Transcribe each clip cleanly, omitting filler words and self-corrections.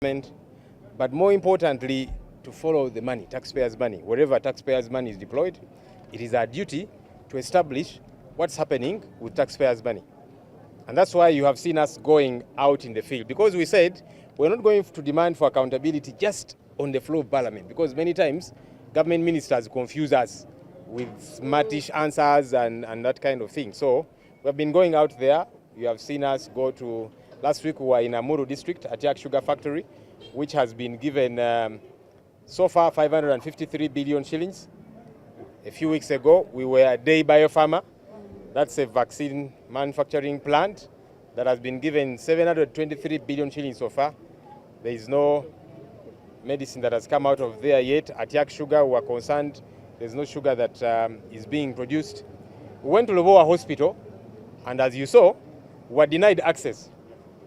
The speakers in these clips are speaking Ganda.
but more importantly, to follow the money, taxpayers' money. Wherever taxpayers' money is deployed, it is our duty to establish what's happening with taxpayers' money. And that's why you have seen us going out in the field, because we said we're not going to demand for accountability just on the floor of Parliament, because many times government ministers confuse us with smartish answers and that kind of thing. So we've been going out there. You have seen us go to, last week we were in Amuru district at Yak Sugar Factory, which has been given so far 553 billion shillings. A few weeks ago, we were at Day Biopharma. That's a vaccine manufacturing plant that has been given 723 billion shillings so far. There is no medicine that has come out of there yet. At Yak Sugar, we are concerned there's no sugar that is being produced. We went to Lobowa Hospital, and as you saw, we were denied access.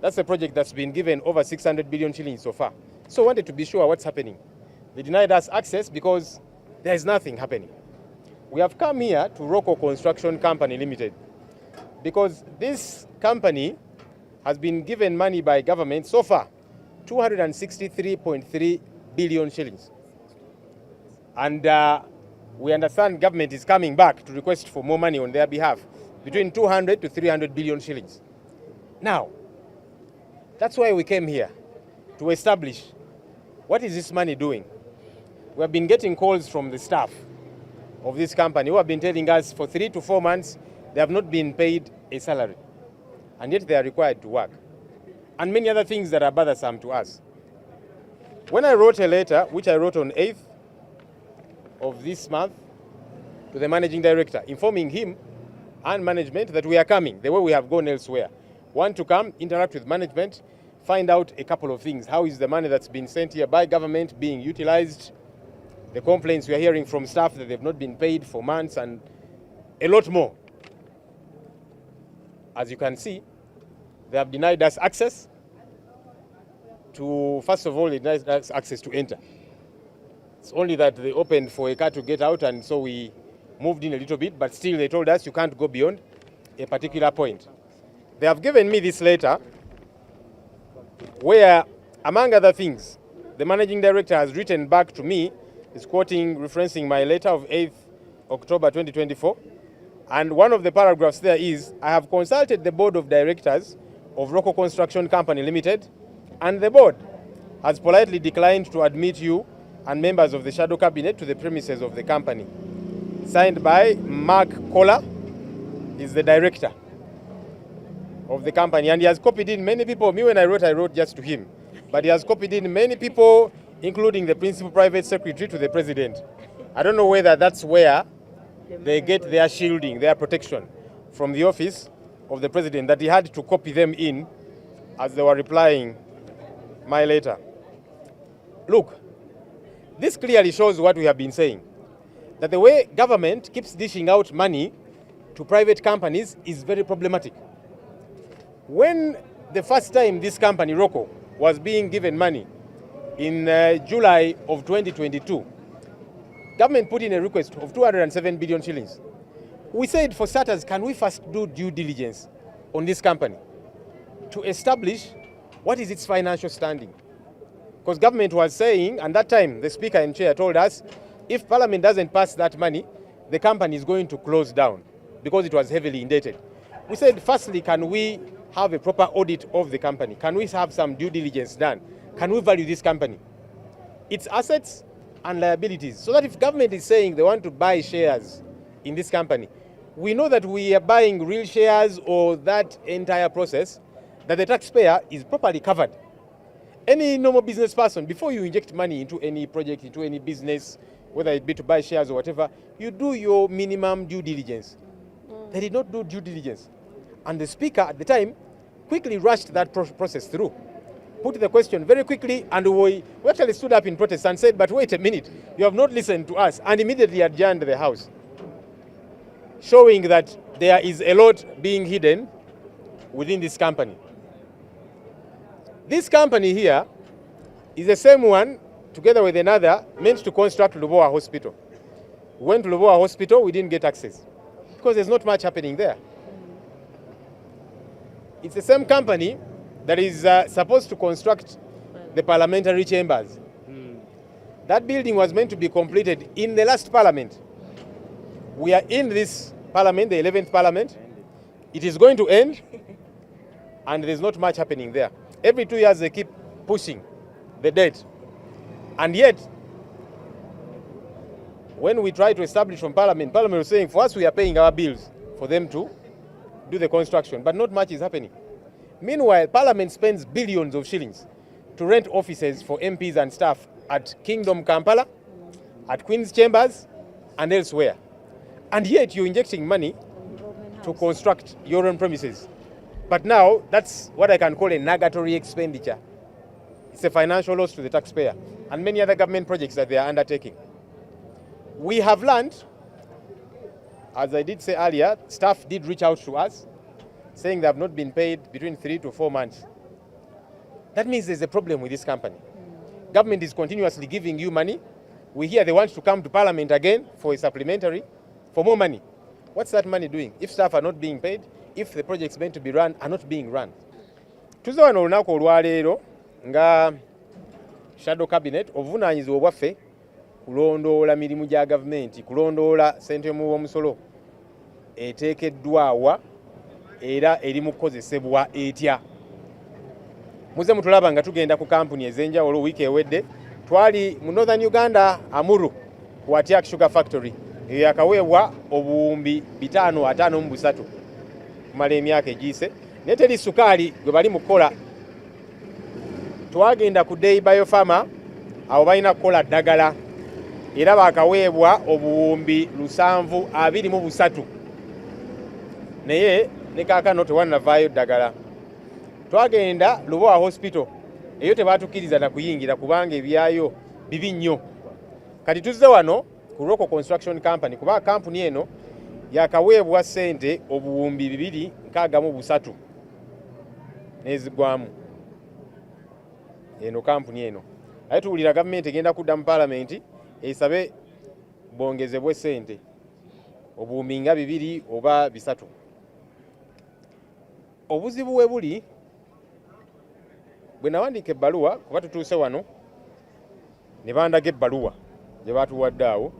That's a project that's been given over 600 billion shillings so far. So I wanted to be sure what's happening. They denied us access because there is nothing happening. We have come here to Roko Construction Company Ltd because this company has been given money by government so far, 263.3 billion shillings. And we understand government is coming back to request for more money on their behalf, between 200 to 300 billion shillings. Now, that's why we came here, to establish what is this money doing. We have been getting calls from the staff of this company who have been telling us for 3 to 4 months they have not been paid a salary, and yet they are required to work, and many other things that are bothersome to us. When I wrote a letter, which I wrote on 8th of this month, to the managing director, informing him and management that we are coming, the way we have gone elsewhere. Want to come, interact with management, find out a couple of things. How is the money that's been sent here by government being utilized? The complaints we are hearing from staff that they've not been paid for months, and a lot more. As you can see, they have denied us access to, first of all, they denied us access to enter. It's only that they opened for a car to get out, and so we moved in a little bit, but still they told us you can't go beyond a particular point. They have given me this letter where, among other things, the managing director has written back to me. Is quoting, referencing my letter of 8th October 2024. And one of the paragraphs there is, I have consulted the board of directors of Roko Construction Company Ltd, and the board has politely declined to admit you and members of the shadow cabinet to the premises of the company. Signed by Mark Kohler, is the director of the company, and he has copied in many people. Me, when I wrote just to him, but he has copied in many people, including the principal private secretary to the president. I don't know whether that's where they get their shielding, their protection from the office of the president, that he had to copy them in as they were replying my letter. Look, this clearly shows what we have been saying, that the way government keeps dishing out money to private companies is very problematic. When the first time this company, Roko, was being given money, in July of 2022, government put in a request of 207 billion shillings. We said, for starters, can we first do due diligence on this company to establish what is its financial standing? Because government was saying, and that time the speaker and chair told us, if Parliament doesn't pass that money, the company is going to close down because it was heavily indebted. We said, firstly, can we have a proper audit of the company? Can we have some due diligence done? Can we value this company, its assets and liabilities, so that if government is saying they want to buy shares in this company, we know that we are buying real shares, or that entire process, that the taxpayer is properly covered. Any normal business person, before you inject money into any project, into any business, whether it be to buy shares or whatever, you do your minimum due diligence. They did not do due diligence. And the speaker at the time quickly rushed that process through. Put the question very quickly, and we actually stood up in protest and said, but wait a minute, you have not listened to us, and immediately adjourned the House, showing that there is a lot being hidden within this company. This company here is the same one, together with another, meant to construct Lobowa Hospital. We went to Lobowa Hospital, we didn't get access, because there's not much happening there. It's the same company that is supposed to construct the parliamentary chambers. That building was meant to be completed in the last parliament. We are in this parliament, the 11th parliament. It is going to end, and there's not much happening there. Every 2 years they keep pushing the date. And yet, when we try to establish from Parliament is saying, for us, we are paying our bills for them to do the construction, but not much is happening. Meanwhile, Parliament spends billions of shillings to rent offices for MPs and staff at Kingdom Kampala, at Queen's Chambers, and elsewhere. And yet you're injecting money to construct your own premises. But now, that's what I can call a nugatory expenditure. It's a financial loss to the taxpayer and many other government projects that they are undertaking. We have learned, as I did say earlier, staff did reach out to us saying they have not been paid between 3 to 4 months. That means there's a problem with this company. Government is continuously giving you money. We hear they want to come to Parliament again for a supplementary, for more money. What's that money doing? If staff are not being paid, if the projects meant to be run are not being run. Tuzo wano olunaku olwaleero nga shadow cabinet obuvunaanyizibwa bwaffe kulondoola mirimu gya gavumenti, kulondoola ssente y'omusolo eteekeddwawa era eri mu kukozesebwa etya. Muze mutulaba nga tugenda ku kampuni ez'enjawulo wiiki ewedde. Twali mu Northern Uganda Amuru ku Atiak Sugar Factory eyo yakaweebwa obuwumbi 553 kumala emyaka egiyise. Naye teri sukaali gwe bali mu kukola. Twagenda ku Day Biopharma, abo balina kukola ddagala era bakaweebwa obuwumbi 723 naye ne kaakano tewanavaayo ddagala. Twagenda Lubowa Hospital, eyo tebaatukkiriza na kuyingira kubanga ebyayo bibi nnyo. Kati tuzze wano ku Roko Construction Company kuba kampuni eno yakaweebwa ssente obuwumbi 263 n'ezigwamu. Eno kampuni eno aye tuwulira gavumenti egenda kudda mu Parliament esabe bongezebwe ssente obuwumbi nga 2 oba 3. Obuzibu we buli bwe nawandiika ebbaluwa kuba tutuuse wano ne bandaga ebbaluwa gye baatuwadde awo,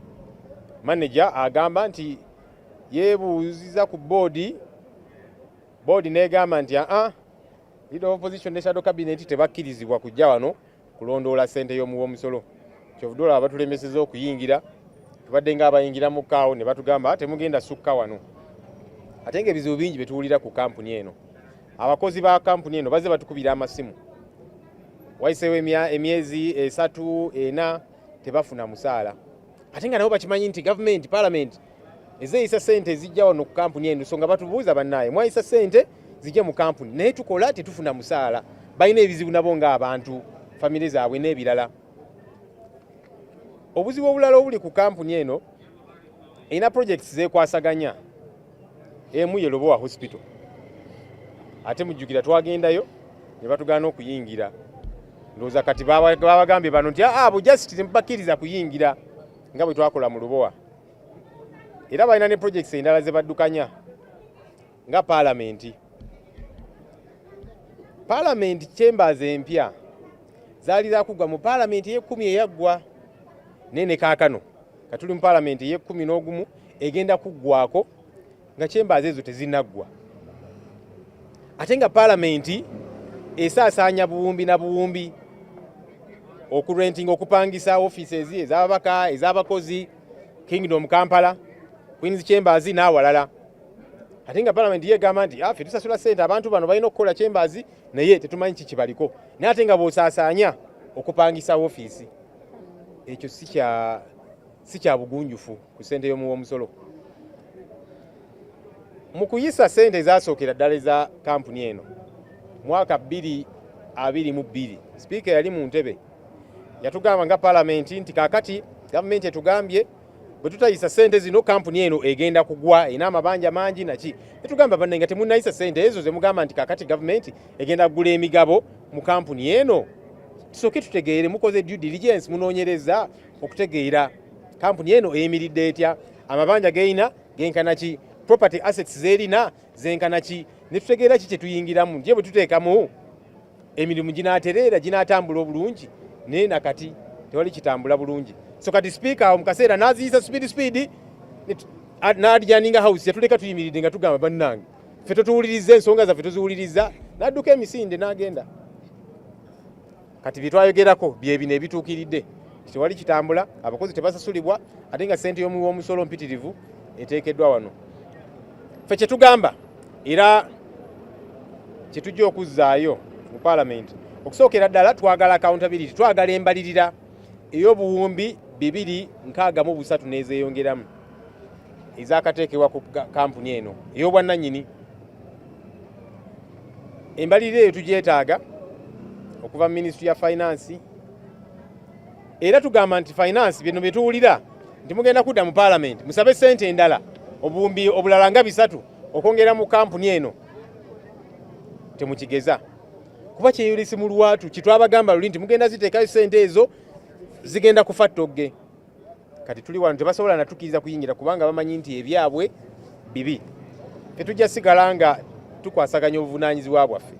manager agamba nti yeebuuziza ku boodi n'egamba nti leader of opposition ne shadow cabinet tebakkirizibwa kujja wano kulondoola ssente y'omusolo. Kyovuddoola abatulemeseza okuyingira, tubadde ng'abayingira mu kaawo ne batugamba temugenda sukka wano. Ate ng'ebizibu bingi bye tuwulira ku kampuni eno. Abakozi ba kampuni eno bazze batukubira amasimu. Wayiseewo emyezi 3 4 tebafuna musaala. Ate nga nabo bakimanyi nti government, parliament ezeeyisa ssente ezijja wano ku kampuni eno, so nga batubuuza bannaye mwayisa ssente zijja mu kampuni naye tukola tetufuna musaala. Balina ebizibu nabo ng'abantu, famire zaabwe n'ebirala. Obuzibu obulala obuli ku kampuni eno erina projects zeekwasaganya. Emu ye Lubowa Hospital. Ate mujjukira twagendayo ne batugaana okuyingira. Ndowooza kati babagambye bano nti abo just temubakkiriza kuyingira nga bwe twakola mu Lubowa. Era balina ne projects endala ze baddukanya nga Parliament. Parliament chambers empya zaali zaakugwa mu Parliament ye10 eyaggwa. Nene kaakano katuli mu Parliament ye11 egenda kuggwako nga chambers ezo tezinaggwa. Ate nga Parliament esaasaanya buwumbi na buwumbi okurenting, okupangisa offices ez'ababaka, ez'abakozi, Kingdom Kampala, Queen's Chambers n'awalala. Ate nga Parliament yegamba nti ffe tusasula ssente abantu bano balina okukola chambers naye tetumanyi kiki baliko. Naye ate nga bw'osaasaanya okupangisa office, ekyo si kya bugunjufu ku ssente y'omusolo. Mu kuyisa ssente ezaasookera ddala eza kampuni eno mwaka 2022 Sipiika yali mu ntebe yatugamba nga Parliament nti kaakati gavumenti etugambye bwe tutayisa ssente zino kampuni eno egenda kugwa, erina amabanja mangi naki. Netugamba bannange nga temunnayisa ssente ezo ze mugamba nti kaakati gavumenti egenda kugula emigabo mu kampuni eno. Tusooke tutegeere mukoze due diligence, munoonyereza okutegeera kampuni eno eyimiridde etya, amabanja geyina genkana ki, property assets zerina zenkana ki, ne tutegeera ki kye tuyingiramu. Nje bwe tuteekamu emirimu ginaatereera ginatambula obulungi naye nakati tewali kitambula bulungi. So kati speaker mu kaseera n'aziyiza speed n'adjaninga house yatuleka tuyimiridde nga tugamba bannange ffe totuwuliriza ensonga zaffe toziwuliriza n'adduka emisinde n'agenda. Kati bye twayogerako bye bino ebituukiridde tewali kitambula, abakozi tebasasulibwa ate nga ssente y'omusolo mpitirivu eteekeddwa wano. Ffe kye tugamba era kye tujja okuzzaayo mu Parliament okusookera ddala twagala accountability, twagala embalirira ey'obuwumbi 263 n'ezeeyongeramu ezakateekebwa ku kampuni eno ey'obwannannyini. Embalirira eyo tugyetaaga okuva mu Ministry ya Finance era tugamba nti finance bino bye tuwulira nti mugenda kudda mu Parliament musabe ssente endala obuwumbi obulala nga 3 okwongera mu kampuni eno temukigeza kuba kyeyolesi mu lwatu kitwabagamba luli nti mugenda ziteekayo ssente ezo zigenda kufa ttogge. Kati tuli wano tebasobola natukiriza kuyingira kubanga bamanyi nti ebyabwe bibi. Tetujja sigala nga tukwasaganya obuvunaanyizibwa bwaffe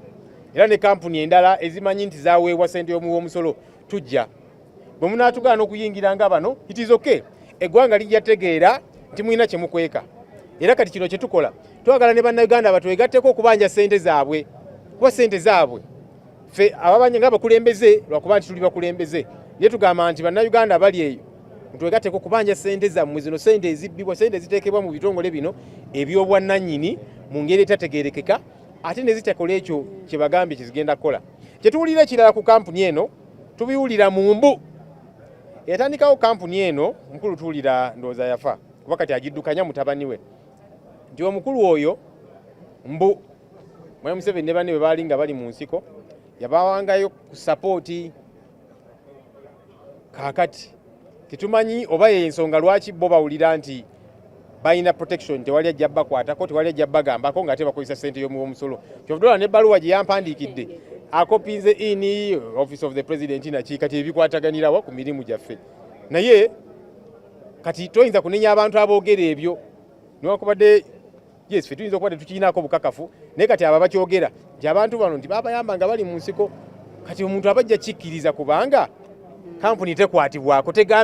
era ne kampuni endala ezimanyi nti zaaweebwa ssente y'omusolo tujja bwe munaatugaana okuyingira nga bano it is okay. Eggwanga lijja tegeera nti mulina kye mukweka era kati kino kye tukola twagala ne bannayuganda batwegatteko okubanja ssente zaabwe kuba ssente zaabwe ffe ababanja ng'abakulembeze lwakuba nti tuli bakulembeze naye tugamba nti bannayuganda bali eyo mutwegatteko okubanja ssente zammwe zino ssente ezibbibwa ssente eziteekebwa mu bitongole bino eby'obwannannyini mu ngeri etategeerekeka ate ne zitakola ekyo kye bagambye kye zigenda kukola. Kye tuwulira ekirala ku kampuni eno tubiwulira mu mbu yatandikawo kampuni eno omukulu tuwulira ndowooza yafa kuba kati agiddukanya mutabani we nti omukulu oyo mbu Mwami Museveni ne banne bwe baali nga bali mu nsiko yabawangayo ku sapooti. Kaakati tetumanyi oba y'ensonga lwaki bo bawulira nti balina protection tewali ajja bakwatako tewali ajja bagambako nga ate bakozesa ssente y'omusolo. Kyovuddola n'ebbaluwa gye yampandiikidde akopinze in office of the president naki kati ebikwataganirawa ku mirimu gyaffe naye kati toyinza kunenya abantu aboogera ebyo niwakubadde yes ffe tuyinza okubadde tukiinaako bukakafu naye kati abo bakyogera nti abantu bano nti babayamba nga bali mu nsiko kati omuntu abajja kikkiriza kubanga kampuni tekwatibwako tegambye